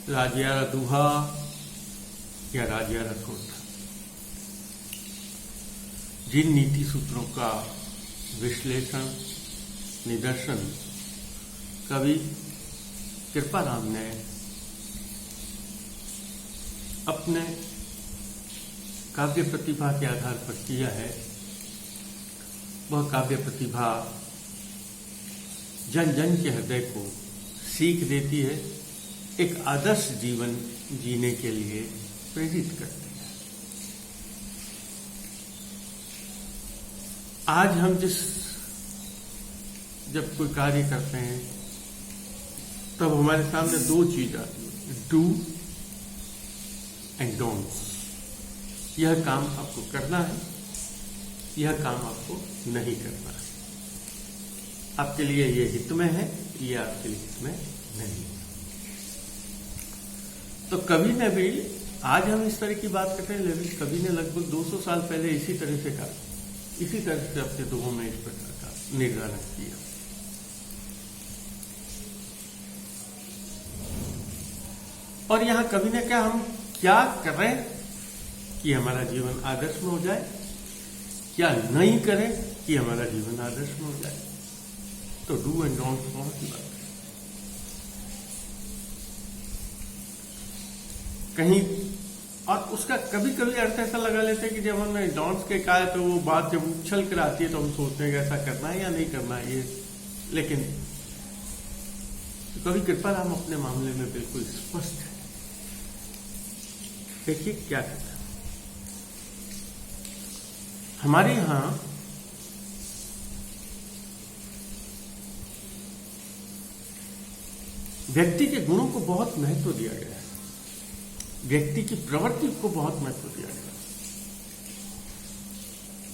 राजियारा दूहा या राजियारा सोटा, जिन नीति सूत्रों का विश्लेषण निदर्शन कवि कृपाराम ने अपने काव्य प्रतिभा के आधार पर किया है, वह काव्य प्रतिभा जन जन के हृदय को सीख देती है, एक आदर्श जीवन जीने के लिए प्रेरित करती है। आज हम जब कोई कार्य करते हैं तब हमारे सामने दो चीज आती है, डू एंड डोंट्स। यह काम आपको करना है, यह काम आपको नहीं करना है। आपके लिए ये हित में है, ये आपके लिए हित में नहीं है। तो कवि ने भी, आज हम इस तरह की बात करते हैं, लेकिन कवि ने लगभग 200 साल पहले इसी तरह से कहा, इसी तरह से अपने दोहों में इस प्रकार का निर्धारण किया। और यहां कवि ने क्या, हम क्या करें कि हमारा जीवन आदर्श में हो जाए, क्या नहीं करें कि हमारा जीवन आदर्श में हो जाए। तो डू एंड डोंट दोनों की बात है। कहीं और उसका कभी कभी अर्थ ऐसा लगा लेते हैं कि जब हमने डॉन्ट्स के कहा है तो वो बात जब उछल कर आती है तो हम सोचते हैं कि ऐसा करना है या नहीं करना है ये। लेकिन कवि कृपाराम अपने मामले में बिल्कुल स्पष्ट है। देखिए क्या कहता है। हमारे यहां व्यक्ति के गुणों को बहुत महत्व दिया गया है, व्यक्ति की प्रवृत्ति को बहुत महत्व दिया गया।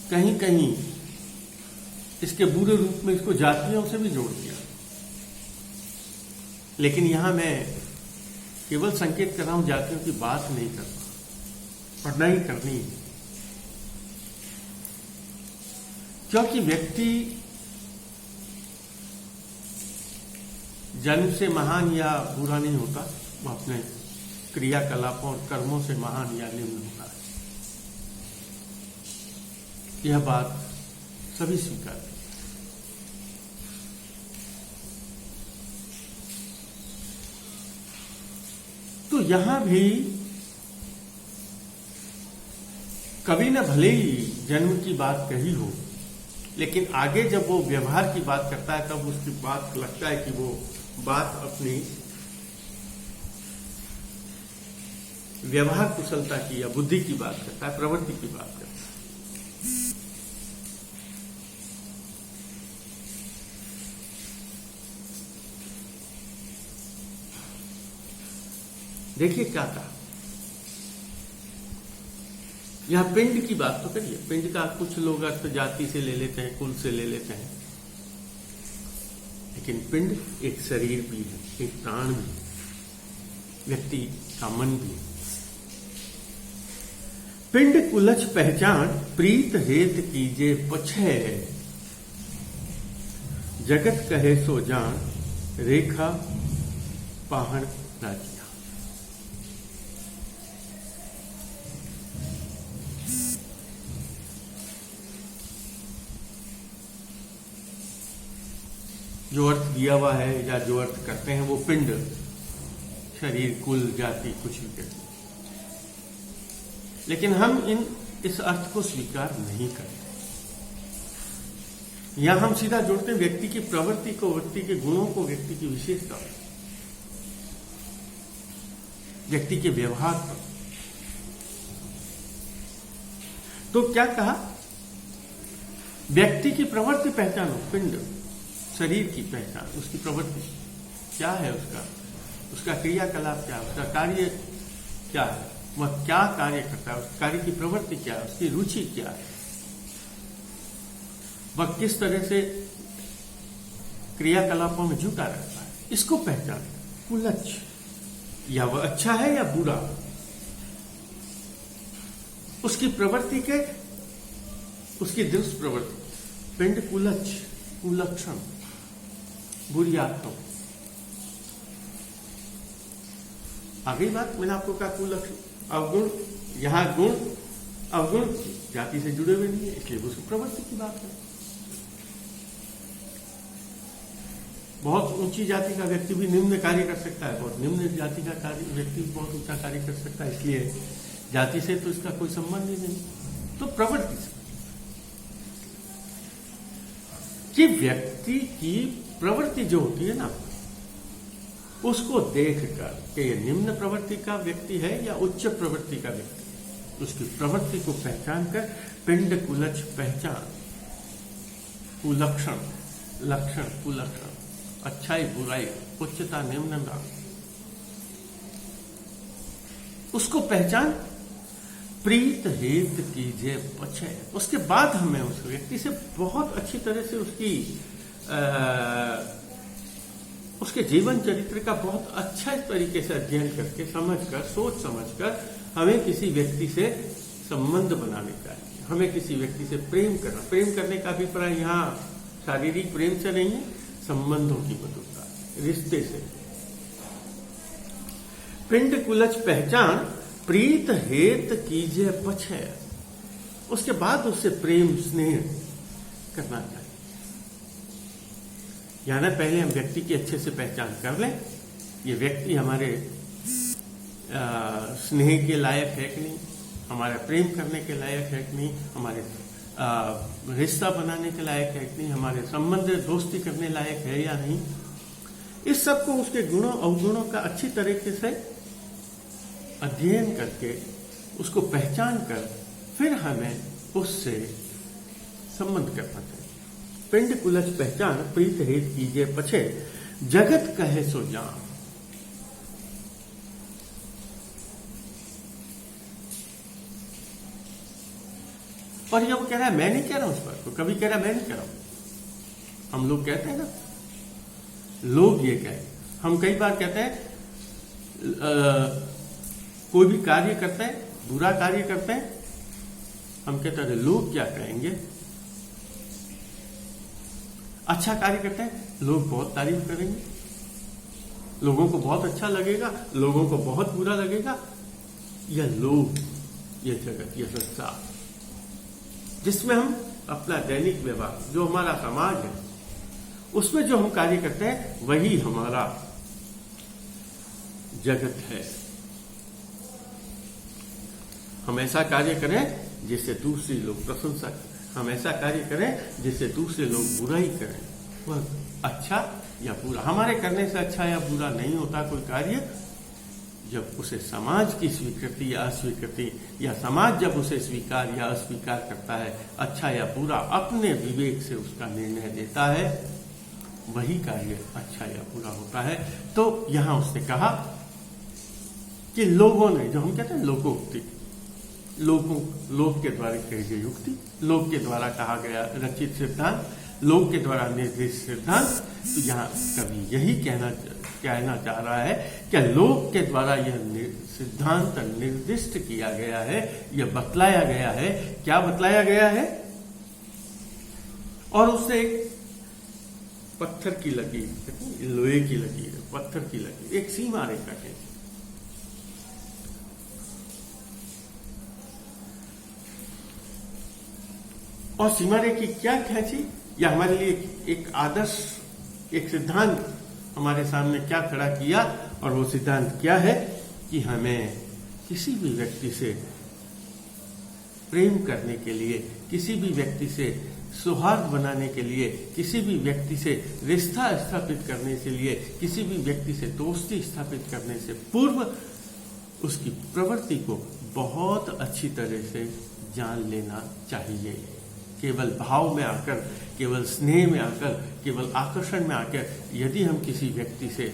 कहीं कहीं इसके बुरे रूप में इसको जातियों से भी जोड़ दिया। लेकिन यहां मैं केवल संकेत कर रहा हूं, जातियों की बात नहीं कर रहा और नहीं करनी है। क्योंकि व्यक्ति जन्म से महान या बुरा नहीं होता, वह अपने क्रियाकलापों और कर्मों से महान या निम्न होता है। यह बात सभी स्वीकार करते हैं। तो यहां भी कवि ने भले ही जन्म की बात कही हो, लेकिन आगे जब वो व्यवहार की बात करता है तब उसकी बात लगता है कि वो बात अपनी व्यवहार कुशलता की या बुद्धि की बात करता है, प्रवृत्ति की बात करता है। देखिए क्या कहा, यहां पिंड की बात तो करिए। पिंड का कुछ लोग अर्थ जाति से ले लेते हैं, कुल से ले लेते हैं, लेकिन पिंड एक शरीर भी है, एक प्राण भी है, व्यक्ति का मन भी है। पिंड कुलच पहचान प्रीत हेत कीजे पछे, जगत कहे सो जान रेखा पाहन राजिया। जो अर्थ दिया हुआ है या जो अर्थ करते हैं वो पिंड, शरीर, कुल, जाति कुछ भी कहते हैं। लेकिन हम इस अर्थ को स्वीकार नहीं करते। यहां हम सीधा जोड़ते हैं व्यक्ति की प्रवृत्ति को, व्यक्ति के गुणों को, व्यक्ति की विशेषता, व्यक्ति के व्यवहार पर। तो क्या कहा, व्यक्ति की प्रवृत्ति पहचानो, पिंड शरीर की पहचान, उसकी प्रवृत्ति क्या है, उसका क्रियाकलाप क्या है, उसका कार्य क्या है, वह क्या कार्य करता है, उस कार्य की प्रवृत्ति क्या है, उसकी रुचि क्या है, वह किस तरह से क्रियाकलापों में जुटा रहता है, इसको पहचान। कुलच, या वह अच्छा है या बुरा, उसकी प्रवृत्ति के, उसकी दुष्ट प्रवृत्ति। पिंड कुलच, कुलक्षण, बुरी आत्मा। आगे बात मैंने आपको कहा कुलक्षण, अवगुण, यहां गुण अवगुण जाति से जुड़े हुए नहीं है, इसलिए उसकी प्रवृत्ति की बात है। बहुत ऊंची जाति का व्यक्ति भी निम्न कार्य कर सकता है, बहुत निम्न जाति का कार्य व्यक्ति भी बहुत ऊंचा कार्य कर सकता है, इसलिए जाति से तो इसका कोई संबंध ही नहीं। तो प्रवृत्ति से कि व्यक्ति की प्रवृत्ति जो होती है ना, उसको देखकर कि ये निम्न प्रवृत्ति का व्यक्ति है या उच्च प्रवृत्ति का व्यक्ति, उसकी प्रवृत्ति को पहचान कर पिंड कुलच पहचान, कुलक्षण लक्षण कुलक्षण, अच्छाई बुराई, उच्चता निम्नता, उसको पहचान प्रीत हेत कीजिए पछे। उसके बाद हमें उस व्यक्ति से बहुत अच्छी तरह से उसके जीवन चरित्र का बहुत अच्छा तरीके से अध्ययन करके समझकर सोच समझकर हमें किसी व्यक्ति से संबंध बनाने चाहिए। हमें किसी व्यक्ति से प्रेम करना, प्रेम करने का अभिप्राय यहाँ शारीरिक प्रेम से नहीं है, संबंधों की मधुरता, रिश्ते से। पिंड कुलच पहचान प्रीत हेत कीजिए पछे, उसके बाद उससे प्रेम स्नेह करना चाहिए। यानी पहले हम व्यक्ति की अच्छे से पहचान कर लें, ये व्यक्ति हमारे स्नेह के लायक है कि नहीं, हमारा प्रेम करने के लायक है कि नहीं, हमारे रिश्ता बनाने के लायक है कि नहीं, हमारे संबंध दोस्ती करने लायक है या नहीं। इस सब को उसके गुणों अवगुणों का अच्छी तरीके से अध्ययन करके उसको पहचान कर फिर हमें उससे संबंध करना चाहिए। पिंड कुलच पहचान प्रीत हेत कीजिए पछे, जगत कहे सो जान। और ये वो कह रहा है, मैं नहीं कह रहा हूं उस पर, तो कभी कह रहा है मैं नहीं कह रहा हूं। हम लोग कहते हैं ना, लोग ये कहें, हम कई बार कहते हैं कोई भी कार्य करते हैं, बुरा कार्य करते हैं, हम कहते हैं लोग क्या कहेंगे। अच्छा कार्य करते हैं, लोग बहुत तारीफ करेंगे, लोगों को बहुत अच्छा लगेगा, लोगों को बहुत बुरा लगेगा। यह लोग, यह जगत, यह संसार जिसमें हम अपना दैनिक व्यवहार, जो हमारा समाज है, उसमें जो हम कार्य करते हैं वही हमारा जगत है। हम ऐसा कार्य करें जिससे दूसरे लोग प्रशंसा करें, हम ऐसा कार्य करें जिससे दूसरे लोग बुराई करें, वह अच्छा या बुरा। हमारे करने से अच्छा या बुरा नहीं होता कोई कार्य, जब उसे समाज की स्वीकृति या अस्वीकृति, या समाज जब उसे स्वीकार या अस्वीकार करता है, अच्छा या बुरा अपने विवेक से उसका निर्णय देता है, वही कार्य अच्छा या बुरा होता है। तो यहां उसने कहा कि लोगों ने, जो हम कहते हैं लोकोक्ति, लोग के द्वारा कही गई युक्ति, लोग के द्वारा कहा गया रचित सिद्धांत, लोग के द्वारा निर्दिष्ट सिद्धांत। तो यहाँ कभी यही कहना चाह रहा है कि लोग के द्वारा यह सिद्धांत निर्दिष्ट किया गया है, यह बतलाया गया है। क्या बतलाया गया है? और उससे एक पत्थर की लकीर, लोहे की लकीर, पत्थर की लकीर, एक सीमा रेखा के, और सीमा रेखी क्या खींची, या हमारे लिए एक आदर्श, एक सिद्धांत हमारे सामने क्या खड़ा किया। और वो सिद्धांत क्या है कि हमें किसी भी व्यक्ति से प्रेम करने के लिए, किसी भी व्यक्ति से सौहार्द बनाने के लिए, किसी भी व्यक्ति से रिश्ता स्थापित करने के लिए, किसी भी व्यक्ति से दोस्ती स्थापित करने से पूर्व उसकी प्रवृत्ति को बहुत अच्छी तरह से जान लेना चाहिए। केवल भाव में आकर, केवल स्नेह में आकर, केवल आकर्षण में आकर यदि हम किसी व्यक्ति से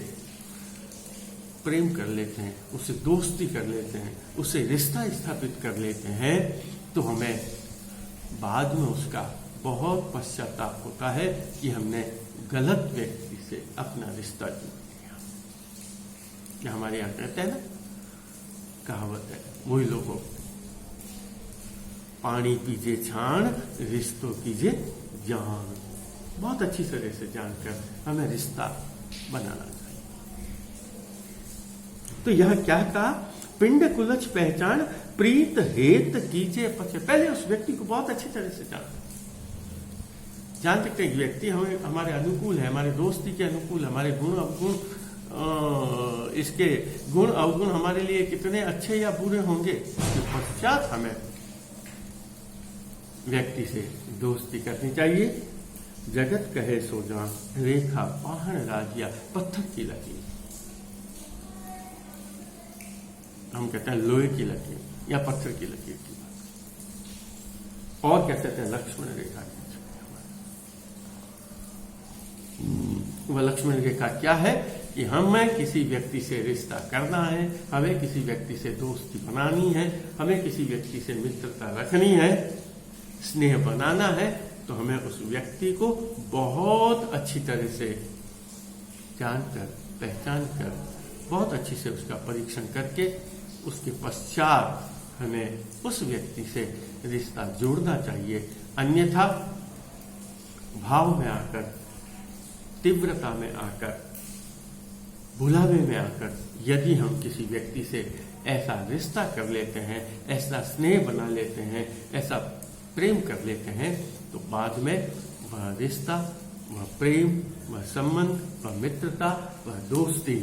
प्रेम कर लेते हैं, उससे दोस्ती कर लेते हैं, उससे रिश्ता स्थापित कर लेते हैं, तो हमें बाद में उसका बहुत पश्चाताप होता है कि हमने गलत व्यक्ति से अपना रिश्ता जोड़ लिया। क्या हमारे यहाँ कहते हैं ना, कहावत है, वही लोगों, पानी पीजे छान, रिश्तों कीजिए जान। बहुत अच्छी तरह से जानकर हमें रिश्ता बनाना चाहिए। तो यह क्या कहा, पिंड कुलच पहचान प्रीत हेत कीजे पचे। पहले उस व्यक्ति को बहुत अच्छी तरह से जान सकते हैं कि व्यक्ति हमें हमारे अनुकूल है, हमारे दोस्ती के अनुकूल, हमारे गुण अवगुण, इसके गुण अवगुण हमारे लिए कितने अच्छे या बुरे होंगे, तो पश्चात हमें व्यक्ति से दोस्ती करनी चाहिए। जगत कहे सो जान रेखा पहाड़ राजिया, पत्थर की लकीर, हम कहते हैं लोहे की लकीर या पत्थर की लकीर की बात, और कहते हैं लक्ष्मण रेखा की। वह लक्ष्मण रेखा क्या है कि हमें किसी व्यक्ति से रिश्ता करना है, हमें किसी व्यक्ति से दोस्ती बनानी है, हमें किसी व्यक्ति से मित्रता रखनी है, स्नेह बनाना है, तो हमें उस व्यक्ति को बहुत अच्छी तरह से जानकर, पहचान कर, बहुत अच्छी से उसका परीक्षण करके उसके पश्चात हमें उस व्यक्ति से रिश्ता जोड़ना चाहिए। अन्यथा भाव में आकर, तीव्रता में आकर, भुलावे में आकर यदि हम किसी व्यक्ति से ऐसा रिश्ता कर लेते हैं, ऐसा स्नेह बना लेते हैं, ऐसा प्रेम कर लेते हैं, तो बाद में वह रिश्ता, वह प्रेम, वह संबंध, वह मित्रता, वह दोस्ती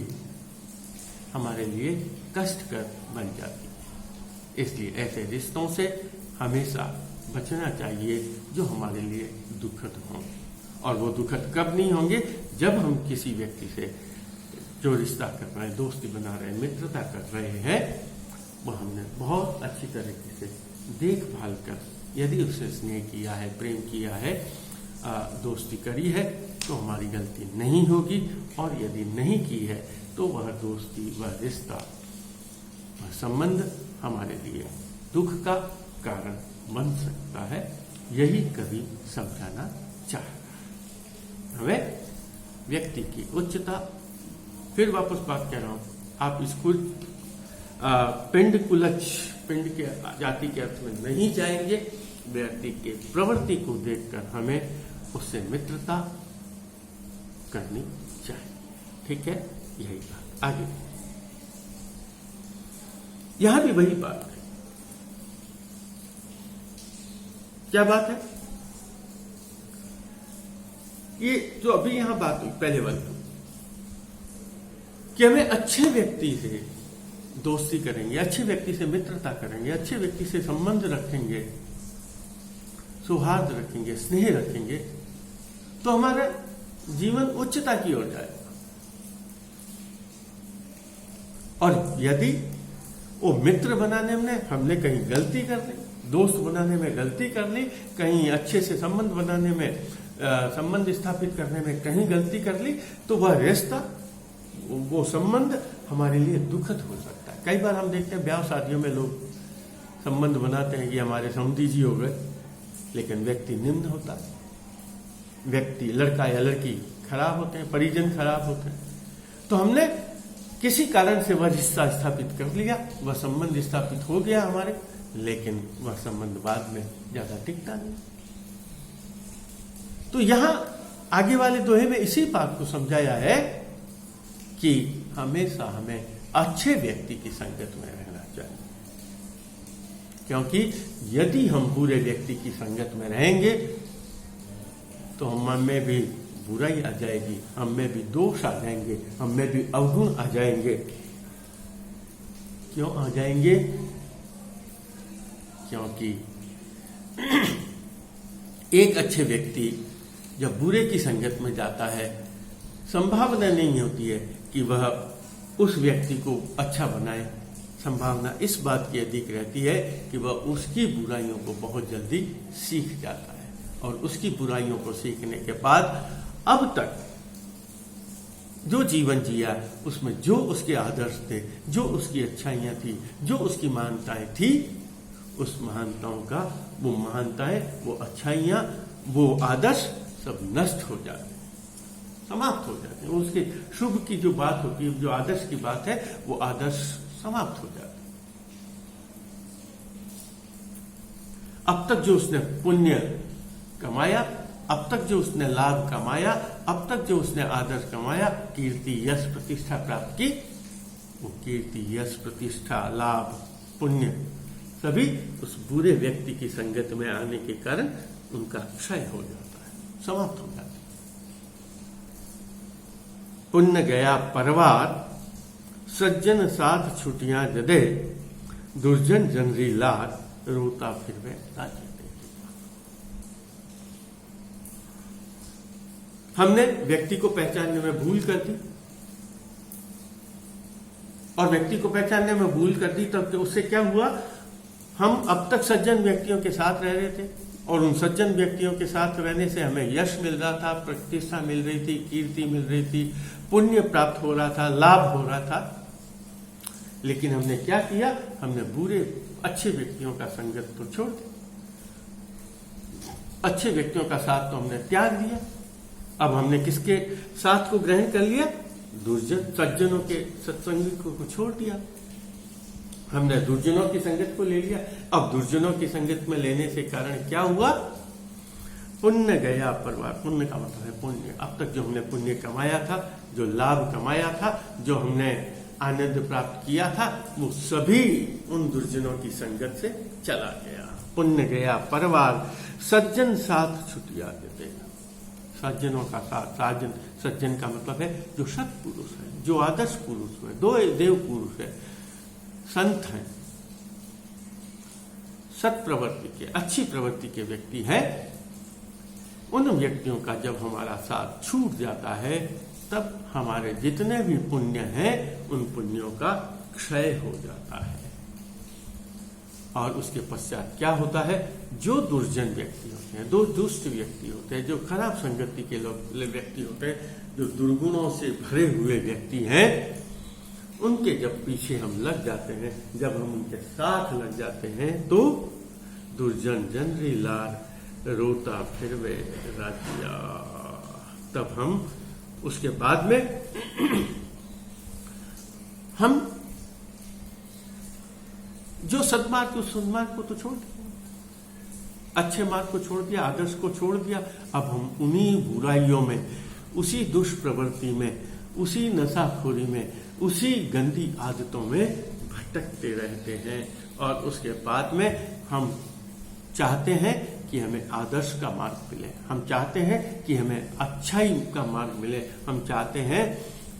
हमारे लिए कष्टकर बन जाती है। इसलिए ऐसे रिश्तों से हमेशा बचना चाहिए जो हमारे लिए दुखद हों। और वो दुखद कब नहीं होंगे, जब हम किसी व्यक्ति से जो रिश्ता कर रहे हैं, दोस्ती बना रहे हैं, मित्रता कर रहे हैं, वो हमने बहुत अच्छी तरीके से देखभाल कर, यदि उससे स्नेह किया है, प्रेम किया है, दोस्ती करी है, तो हमारी गलती नहीं होगी। और यदि नहीं की है तो वह दोस्ती, वह रिश्ता, वह संबंध हमारे लिए दुख का कारण बन सकता है। यही कभी समझाना चाहे हमें व्यक्ति की उच्चता। फिर वापस बात कह रहा हूं, आप इसको पिंड कुलच, पिंड के जाति के अर्थ में नहीं जाएंगे। व्यक्ति के प्रवृत्ति को देखकर हमें उससे मित्रता करनी चाहिए। ठीक है, यही बात। आगे यहां भी वही बात है। क्या बात है? ये जो अभी यहां बात हुई पहले वाली, कि हमें अच्छे व्यक्ति से दोस्ती करेंगे, अच्छे व्यक्ति से मित्रता करेंगे, अच्छे व्यक्ति से संबंध रखेंगे, सौहार्द रखेंगे, स्नेह रखेंगे, तो हमारा जीवन उच्चता की ओर जाएगा। और यदि वो मित्र बनाने में हमने कहीं गलती कर ली, दोस्त बनाने में गलती कर ली, कहीं अच्छे से संबंध बनाने में, संबंध स्थापित करने में कहीं गलती कर ली, तो वह रिश्ता, वो संबंध हमारे लिए दुखद हो सकता है। कई बार हम देखते हैं ब्याह शादियों में लोग संबंध बनाते हैं कि हमारे समधी जी हो गए, लेकिन व्यक्ति निम्न होता है, व्यक्ति, लड़का या लड़की खराब होते हैं, परिजन खराब होते हैं। तो हमने किसी कारण से वह रिश्ता स्थापित कर लिया, वह संबंध स्थापित हो गया हमारे, लेकिन वह संबंध बाद में ज्यादा टिकता नहीं। तो यहां आगे वाले दोहे में इसी बात को समझाया है कि हमेशा हमें अच्छे व्यक्ति की संगत में रहना चाहिए, क्योंकि यदि हम बुरे व्यक्ति की संगत में रहेंगे तो हम में भी बुराई आ जाएगी, हम में भी दोष आ जाएंगे, हम में भी अवगुण आ जाएंगे। क्यों आ जाएंगे? क्योंकि एक अच्छे व्यक्ति जब बुरे की संगत में जाता है, संभावना नहीं होती है कि वह उस व्यक्ति को अच्छा बनाए। संभावना इस बात की अधिक रहती है कि वह उसकी बुराइयों को बहुत जल्दी सीख जाता है, और उसकी बुराइयों को सीखने के बाद अब तक जो जीवन जिया उसमें जो उसके आदर्श थे, जो उसकी अच्छाइयां थी, जो उसकी महानताएं थी, उस महानताओं का, वो महानताएं, वो अच्छाइयां, वो आदर्श सब नष्ट हो जाते हैं, समाप्त हो जाते हैं। उसके शुभ की जो बात होती है, जो आदर्श की बात है, वो आदर्श समाप्त हो जाते हैं। अब तक जो उसने पुण्य कमाया, अब तक जो उसने लाभ कमाया, अब तक जो उसने आदर्श कमाया, कीर्ति, यश, प्रतिष्ठा प्राप्त की, वो कीर्ति, यश, प्रतिष्ठा, लाभ, पुण्य सभी उस बुरे व्यक्ति की संगत में आने के कारण उनका क्षय हो जाता है, समाप्त हो जाता है। पुण्य गया परवार, सज्जन साथ छुटियां जदे, दुर्जन जनरी लार, रोता फिर वे राज्य। हमने व्यक्ति को पहचानने में भूल कर दी, और व्यक्ति को पहचानने में भूल कर दी तब उससे क्या हुआ, हम अब तक सज्जन व्यक्तियों के साथ रह रहे थे, और उन सज्जन व्यक्तियों के साथ रहने से हमें यश मिल रहा था, प्रतिष्ठा मिल रही थी, कीर्ति मिल रही थी, पुण्य प्राप्त हो रहा था, लाभ हो रहा था। लेकिन हमने क्या किया, हमने बुरे अच्छे व्यक्तियों का संगत तो छोड़ दिया, अच्छे व्यक्तियों का साथ तो हमने त्याग दिया। अब हमने किसके साथ को ग्रहण कर लिया, दुर्जन सज्जनों के सत्संग को छोड़ दिया, हमने दुर्जनों की संगत को ले लिया। अब दुर्जनों की संगत में लेने से कारण क्या हुआ, पुण्य गया परवार। पुण्य का मतलब है पुण्य, अब तक जो हमने पुण्य कमाया था, जो लाभ कमाया था, जो हमने आनंद प्राप्त किया था, वो सभी उन दुर्जनों की संगत से चला गया। पुण्य गया परवार, सज्जन साथ छुटिया देते। सज्जनों का साथ, सज्जन का मतलब है जो सत्पुरुष है, जो आदर्श पुरुष है, दो देव पुरुष है, संत हैं, सत प्रवृत्ति के, अच्छी प्रवृत्ति के व्यक्ति हैं। उन व्यक्तियों का जब हमारा साथ छूट जाता है, तब हमारे जितने भी पुण्य हैं उन पुण्यों का क्षय हो जाता है। और उसके पश्चात क्या होता है, जो दुर्जन व्यक्ति होते हैं, दो दुष्ट व्यक्ति होते हैं, जो खराब संगति के व्यक्ति होते हैं, जो दुर्गुणों से भरे हुए व्यक्ति हैं, उनके जब पीछे हम लग जाते हैं, जब हम उनके साथ लग जाते हैं, तो दुर्जन जनरी लार, रोता फिर वे राजिया। तब हम उसके बाद में हम जो सद्मार्ग उस सन्मार्ग को तो छोड़ दिया, अच्छे मार्ग को छोड़ दिया, आदर्श को छोड़ दिया। अब हम उन्हीं बुराइयों में, उसी दुष्प्रवृत्ति में, उसी नशाखोरी में, उसी गंदी आदतों में भटकते रहते हैं। और उसके बाद में हम चाहते हैं कि हमें आदर्श का मार्ग मिले, हम चाहते हैं कि हमें अच्छाई का मार्ग मिले, हम चाहते हैं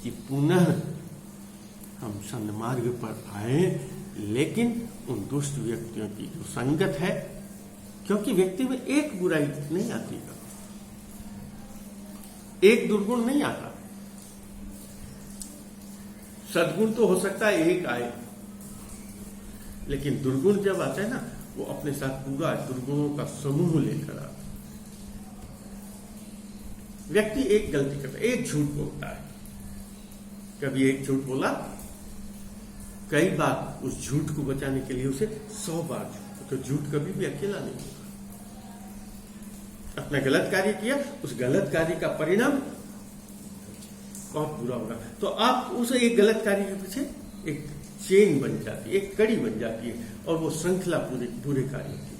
कि पुनः हम सन्मार्ग पर आए। लेकिन उन दुष्ट व्यक्तियों की जो संगत है, क्योंकि व्यक्ति में एक बुराई नहीं आती, एक दुर्गुण नहीं आता, सद्गुण तो हो सकता है एक आए, लेकिन दुर्गुण जब आता है ना, वो अपने साथ पूरा दुर्गुणों का समूह लेकर आता। व्यक्ति एक गलती करता है, एक झूठ बोलता है, कभी एक झूठ बोला, कई बार उस झूठ को बचाने के लिए उसे 100 बार झूठ, तो झूठ कभी भी अकेला नहीं होता। अपना गलत कार्य किया, उस गलत कार्य का परिणाम बहुत बुरा होगा, तो आप उस एक गलत कार्य के पीछे एक चेन बन जाती है, एक कड़ी बन जाती है, और वो श्रृंखला पूरे बुरे कार्य की।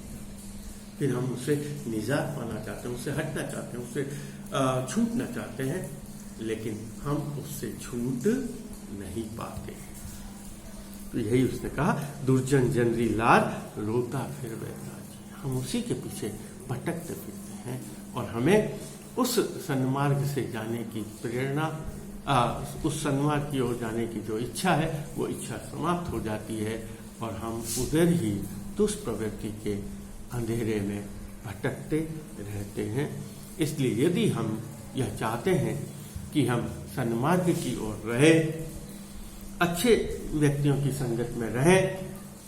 फिर हम उससे निजात पाना चाहते हैं, उससे हटना चाहते हैं, उससे छूटना चाहते हैं, लेकिन हम उससे छूट नहीं पाते। तो यही उसने कहा, दुर्जन जनरी लार, रोता फिर वैसा। हम उसी के पीछे भटकते फिरते हैं, और हमें उस सन्मार्ग से जाने की प्रेरणा, उस सन्मार्ग की ओर जाने की जो इच्छा है, वो इच्छा समाप्त हो जाती है, और हम उधर ही दुष्प्रवृत्ति के अंधेरे में भटकते रहते हैं। इसलिए यदि हम यह चाहते हैं कि हम सन्मार्ग की ओर रहें, अच्छे व्यक्तियों की संगत में रहें,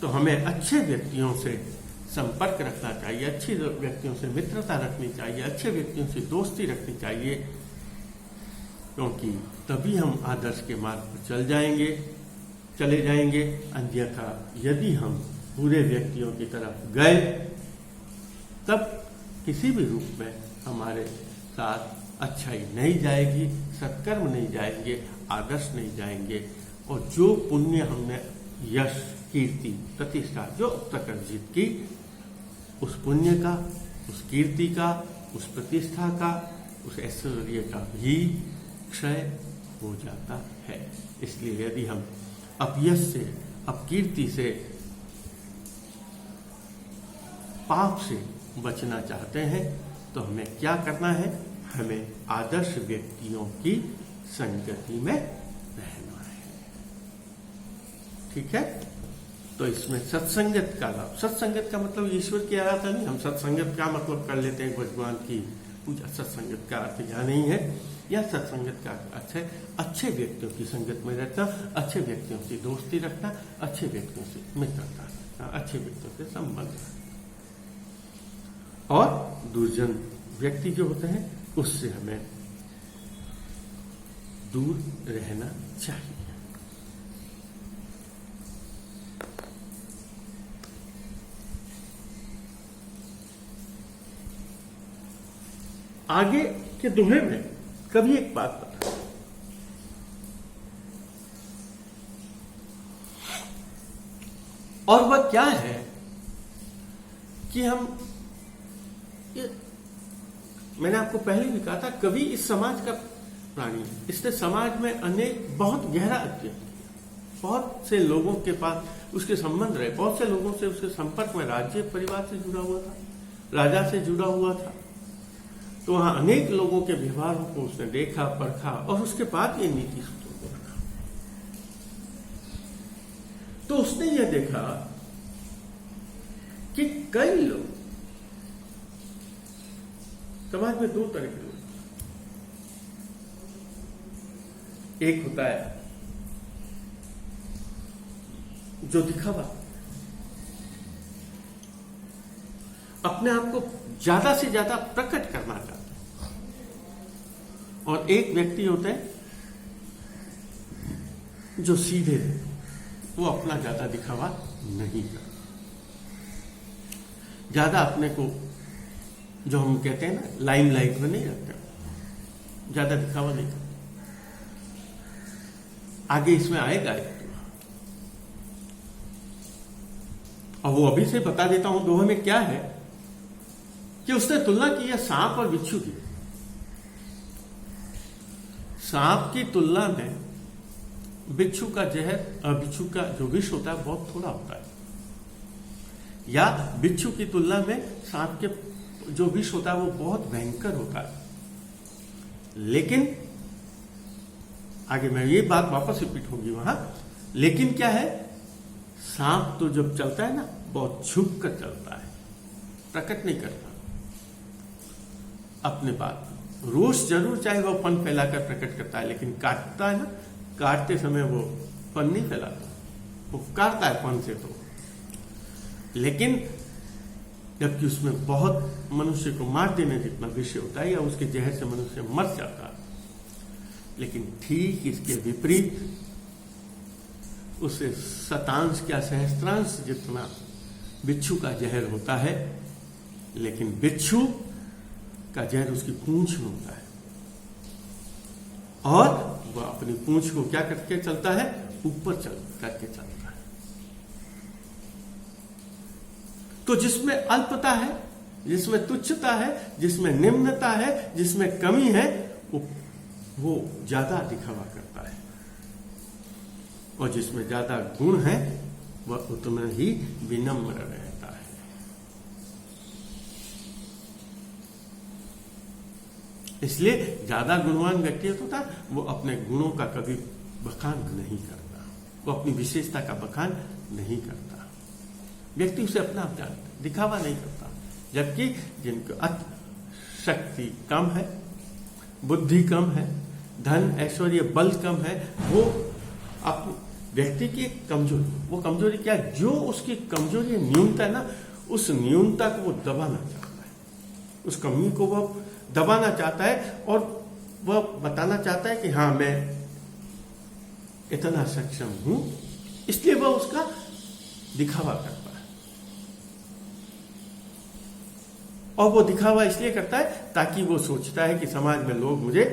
तो हमें अच्छे व्यक्तियों से संपर्क रखना चाहिए, अच्छे व्यक्तियों से मित्रता रखनी चाहिए, अच्छे व्यक्तियों से दोस्ती रखनी चाहिए, क्योंकि तभी हम आदर्श के मार्ग पर चले जाएंगे। अन्यथा यदि हम बुरे व्यक्तियों की तरफ गए, तब किसी भी रूप में हमारे साथ अच्छाई नहीं जाएगी, सत्कर्म नहीं जाएंगे, आदर्श नहीं जाएंगे, और जो पुण्य हमने, यश, कीर्ति, प्रतिष्ठा जो अब तक अर्जित की, उस पुण्य का, उस कीर्ति का, उस प्रतिष्ठा का, उस ऐश्वर्य का भी क्षय हो जाता है। इसलिए यदि हम अपयश से, अपकीर्ति से, पाप से बचना चाहते हैं तो हमें क्या करना है? हमें आदर्श व्यक्तियों की संगति में रहना है। ठीक है? तो इसमें सत्संगत का लाभ, सत्संगत का मतलब ईश्वर की आराधना नहीं। हम सत्संगत का मतलब कर लेते हैं भगवान की पूजा। सत्संगत का अर्थ यह नहीं है। या सत्संगत का अर्थ है अच्छे व्यक्तियों की संगत में रहना, अच्छे व्यक्तियों से दोस्ती रखना, अच्छे व्यक्तियों से मित्रता रखना, अच्छे व्यक्तियों से संबंध रखना। और दुर्जन व्यक्ति जो होते हैं उससे हमें दूर रहना चाहिए। आगे के दोहे में कभी एक बात बता, और वह क्या है कि मैंने आपको पहले भी कहा था, कवि इस समाज का प्राणी है। इसने समाज में अनेक बहुत गहरा अध्ययन किया। बहुत से लोगों के पास उसके संबंध रहे, बहुत से लोगों से उसके संपर्क में, राज्य परिवार से जुड़ा हुआ था, राजा से जुड़ा हुआ था। तो वहां अनेक लोगों के व्यवहारों को उसने देखा, परखा और उसके बाद ये नीति सूत्रों को रखा। तो उसने ये देखा कि कई लोग समाज में दो तरह के लोग, एक होता है जो दिखावा, अपने आप को ज्यादा से ज्यादा प्रकट करना चाहता है, और एक व्यक्ति होते हैं जो सीधे हैं, वो अपना ज्यादा दिखावा नहीं करता, ज्यादा अपने को, जो हम कहते हैं ना, लाइमलाइट में नहीं रखते, ज्यादा दिखावा नहीं करते। आगे इसमें आएगा और वो अभी से बता देता हूं दोहे में क्या है कि उसने तुलना की है सांप और बिच्छू की। सांप की तुलना में बिच्छू का जहर, बिच्छू का जो विष होता है बहुत थोड़ा होता है, या बिच्छू की तुलना में सांप के जो विष होता है वो बहुत भयंकर होता है। लेकिन आगे मैं ये बात वापस रिपीट होगी वहां, लेकिन क्या है, सांप तो जब चलता है ना बहुत छुप कर चलता है, प्रकट नहीं करता अपने बात। रोष जरूर चाहे वो फन फैलाकर प्रकट करता है, लेकिन काटता है ना, काटते समय वो फन नहीं फैलाता, वो काटता है फन से तो। लेकिन जबकि उसमें बहुत मनुष्य को मार देने जितना विषय होता है, या उसके जहर से मनुष्य मर जाता है। लेकिन ठीक इसके विपरीत उसे शतांश या सहस्त्रांश जितना बिच्छू का जहर होता है, लेकिन बिच्छू का जहर उसकी पूंछ में होता है, और वह अपनी पूंछ को क्या करके चलता है, ऊपर चल करके चलता है। तो जिसमें अल्पता है, जिसमें तुच्छता है, जिसमें निम्नता है, जिसमें कमी है, वो ज्यादा दिखावा करता है, और जिसमें ज्यादा गुण है वह उतना ही विनम्र रहता है। इसलिए ज्यादा गुणवान व्यक्ति होता है वो अपने गुणों का कभी बखान नहीं करता, वो अपनी विशेषता का बखान नहीं करता। व्यक्ति उसे अपना आप जानता, दिखावा नहीं करता। जबकि जिनको शक्ति कम है, बुद्धि कम है, धन ऐश्वर्य बल कम है, वो व्यक्ति की कमजोरी, वो कमजोरी क्या है, जो उसकी कमजोरी न्यूनता है ना, उस न्यूनता को वो दबाना चाहता है, उस कमी को वो दबाना चाहता है, और वह बताना चाहता है कि हाँ मैं इतना सक्षम हूं, इसलिए वह उसका दिखावा करता है। और वो दिखावा इसलिए करता है ताकि वो सोचता है कि समाज में लोग मुझे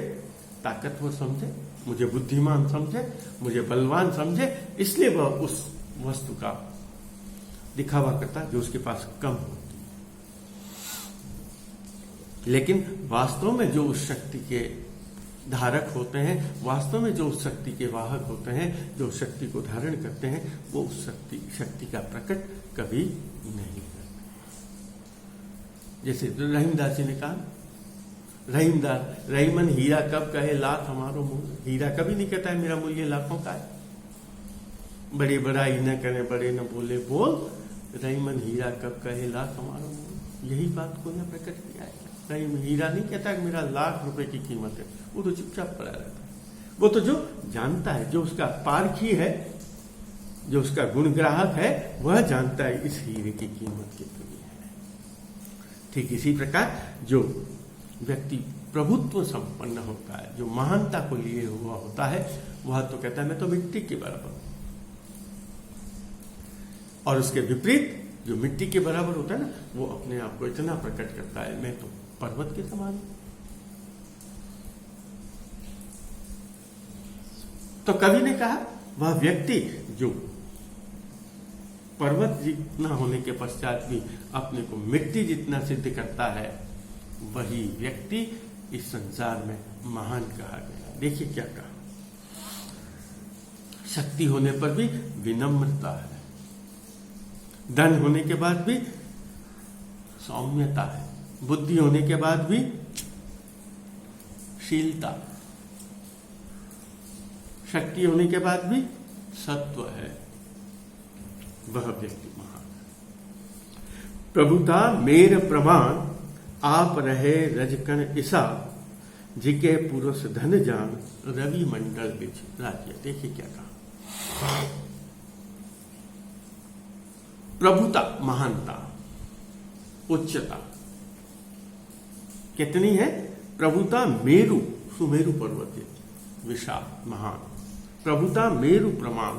ताकतवर समझे, मुझे बुद्धिमान समझे, मुझे बलवान समझे, इसलिए वह उस वस्तु का दिखावा करता है जो उसके पास कम होती है। लेकिन वास्तव में जो उस शक्ति के धारक होते हैं, वास्तव में जो उस शक्ति के वाहक होते हैं, जो शक्ति को धारण करते हैं, वो उस शक्ति का प्रकट कभी नहीं करते। जैसे रहीमदास जी ने कहा, रहीमन हीरा कब कहे लाख हमारो मूल्य। हीरा कभी नहीं कहता है मेरा मूल्य लाखों का है। बड़े बड़ाई न करें, बड़े न बोले बोल, रहीमन हीरा कब कहे लाख हमारो मूल्य। यही बात को यहाँ प्रकट किया है। रहीमन हीरा नहीं कहता कि मेरा लाख रुपए की कीमत है, वो तो चुपचाप पड़ा रहता है। वो तो जो जानता है, जो उसका पारखी है, जो उसका गुणग्राहक है, वह जानता है इस हीरे की कीमत कितनी है। ठीक इसी प्रकार जो व्यक्ति प्रभुत्व संपन्न होता है, जो महानता को लिए हुआ होता है, वह तो कहता है मैं तो मिट्टी के बराबर हूं। और उसके विपरीत जो मिट्टी के बराबर होता है ना, वो अपने आप को इतना प्रकट करता है मैं तो पर्वत के समान हूं। तो कवि ने कहा वह व्यक्ति जो पर्वत जितना होने के पश्चात भी अपने को मिट्टी जितना सिद्ध करता है, वही व्यक्ति इस संसार में महान कहा गया। देखिए क्या कहा, शक्ति होने पर भी विनम्रता है, धन होने के बाद भी सौम्यता है, बुद्धि होने के बाद भी शीलता, शक्ति होने के बाद भी सत्व है। वह व्यक्ति महान है। प्रभुता मेर प्रमाण आप रहे रजकण ईसा, जिके पुरुष धन जान रवि मंडल बिच राज्य। देखिए क्या कहा, प्रभुता महानता, उच्चता कितनी है। प्रभुता मेरु, सुमेरु पर्वत विशाल महान। प्रभुता मेरु प्रमाण,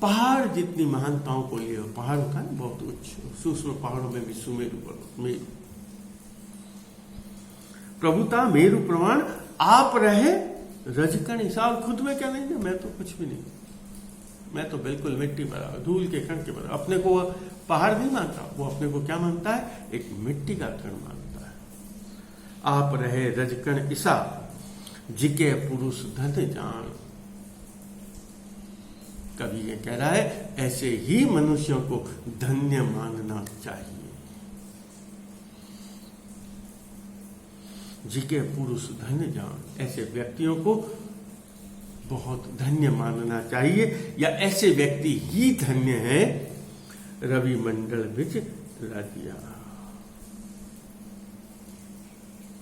पहाड़ जितनी महानताओं को लिए, पहाड़ होता है बहुत उच्च, सूक्ष्म पहाड़ों में भी सुमेरु पर्वत मेरु। प्रभुता मेरु प्रमाण आप रहे रजकण ईसा। खुद में क्या नहीं है, मैं तो कुछ भी नहीं, मैं तो बिल्कुल मिट्टी बराबर, धूल के कण के बराबर। अपने को पहाड़ नहीं मानता, वो अपने को क्या मानता है, एक मिट्टी का कण मानता है। आप रहे रजकण ईसा, जिके पुरुष धन जान। कवि ये कह रहा है ऐसे ही मनुष्यों को धन्य मानना चाहिए। जिके पुरुष धन जान, ऐसे व्यक्तियों को बहुत धन्य मानना चाहिए, या ऐसे व्यक्ति ही धन्य है। रवि मंडल बिच राज्य,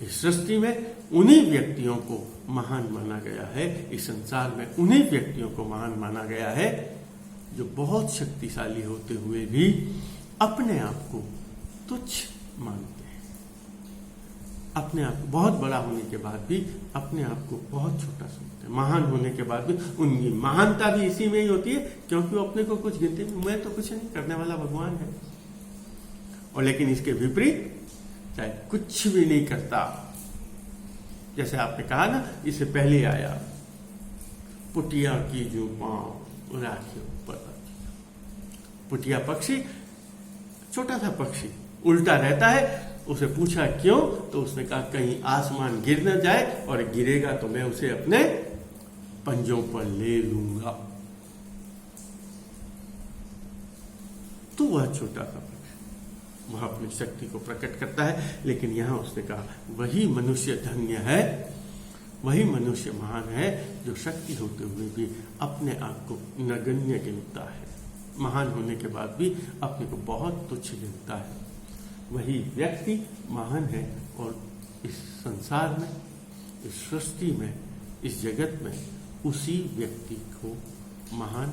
इस सृष्टि में उन्हीं व्यक्तियों को महान माना गया है, इस संसार में उन्हीं व्यक्तियों को महान माना गया है जो बहुत शक्तिशाली होते हुए भी अपने आप को तुच्छ मानते हैं, अपने आप को बहुत बड़ा होने के बाद भी अपने आप को बहुत छोटा समझते हैं, महान होने के बाद भी उनकी महानता भी इसी में ही होती है, क्योंकि वो अपने को कुछ गिनते नहीं, मैं तो कुछ नहीं, करने वाला भगवान है। और लेकिन इसके विपरीत चाहे कुछ भी नहीं करता, जैसे आपने कहा ना, इससे पहले आया पुटिया की जो पांव राखी ऊपर, पुटिया पक्षी छोटा सा पक्षी उल्टा रहता है, उसे पूछा क्यों, तो उसने कहा कहीं आसमान गिर न जाए, और गिरेगा तो मैं उसे अपने पंजों पर ले लूंगा। तो वह छोटा सा पक्षी वह अपनी शक्ति को प्रकट करता है, लेकिन यहां उसने कहा वही मनुष्य धन्य है, वही मनुष्य महान है जो शक्ति होते हुए भी अपने आप को नगण्य गिनता है, महान होने के बाद भी अपने को बहुत तुच्छ गिनता है। वही व्यक्ति महान है, और इस संसार में, इस सृष्टि में, इस जगत में उसी व्यक्ति को महान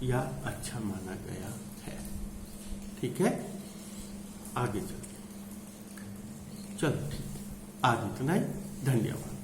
या अच्छा माना गया है। ठीक है, आगे चलो ठीक है, आज इतना ही, धन्यवाद।